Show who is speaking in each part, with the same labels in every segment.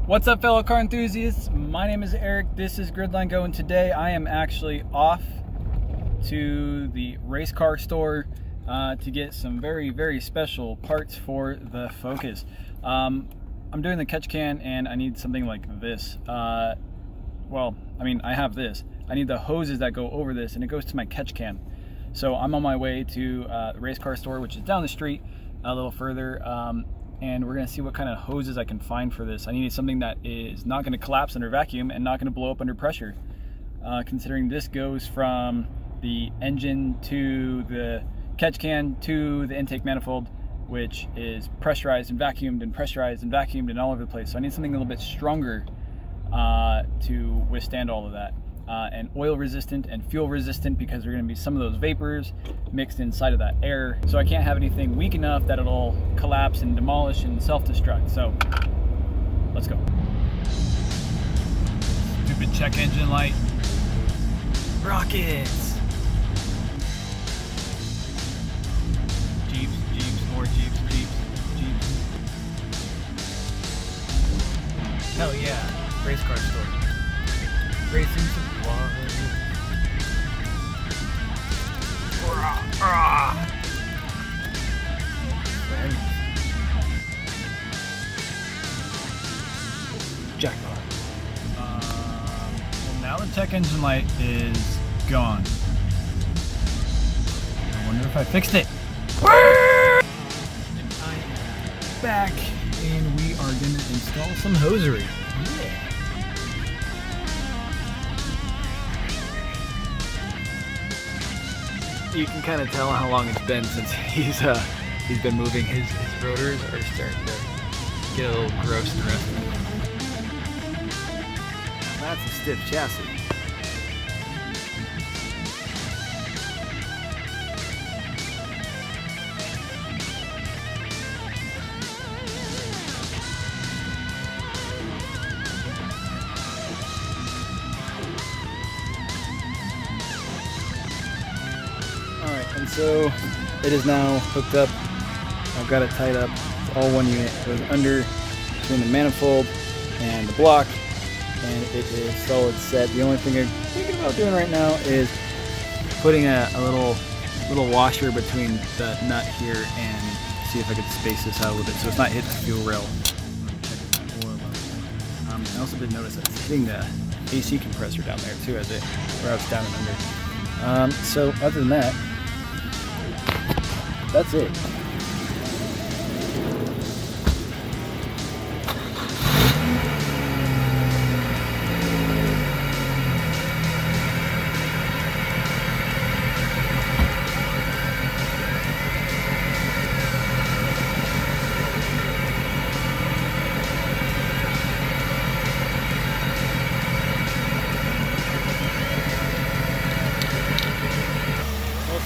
Speaker 1: What's up, fellow car enthusiasts? My name is Eric. This is Gridline Go, and today I am actually off to the race car store to get some very special parts for the Focus. I'm doing the catch can and I need something like this. Well, I mean, I have this. I need the hoses that go over this, and it goes to my catch can. So I'm on my way to the race car store, which is down the street a little further. And we're gonna see what kind of hoses I can find for this. I need something that is not gonna collapse under vacuum and not gonna blow up under pressure. Considering this goes from the engine to the catch can to the intake manifold, which is pressurized and vacuumed and pressurized and vacuumed and all over the place. So I need something a little bit stronger to withstand all of that. And oil resistant and fuel resistant, because there are going to be some of those vapors mixed inside of that air. So I can't have anything weak enough that it'll collapse and demolish and self-destruct. So let's go. Stupid check engine light. Rockets. Jeeps, more Jeeps. Hell yeah, race car store. Racing supply. Jackpot. Well, now the check engine light is gone. I wonder if I fixed it. And I am back, and we are going to install some hosiery. Yeah. You can kind of tell how long it's been since he's been moving. His rotors are starting to get a little gross and rusty. That's a stiff chassis. And so it is now hooked up. I've got it tied up. It's all one unit. It goes under between the manifold and the block, and it is solid set. The only thing I'm thinking about doing right now is putting a little washer between the nut here and see if I can space this out a little bit so it's not hitting the fuel rail. I also did notice that it's hitting the AC compressor down there too as it revs down and under. So other than that, that's it.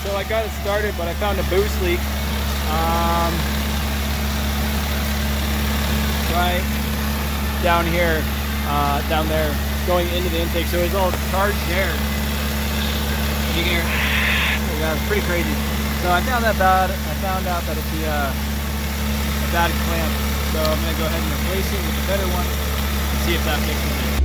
Speaker 1: So I got it started, but I found a boost leak right down here, down there, going into the intake. So it was all charged air. You can hear, yeah, it's pretty crazy. So I found that bad. I found out that it's a bad clamp. So I'm gonna go ahead and replace it with a better one and see if that fixes it.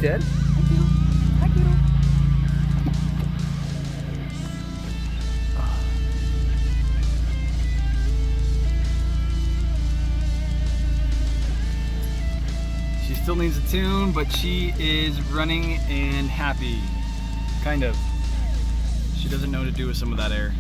Speaker 1: Ted.
Speaker 2: Hi, Kiddo.
Speaker 1: She still needs a tune, but she is running and happy. Kind of. She doesn't know what to do with some of that air.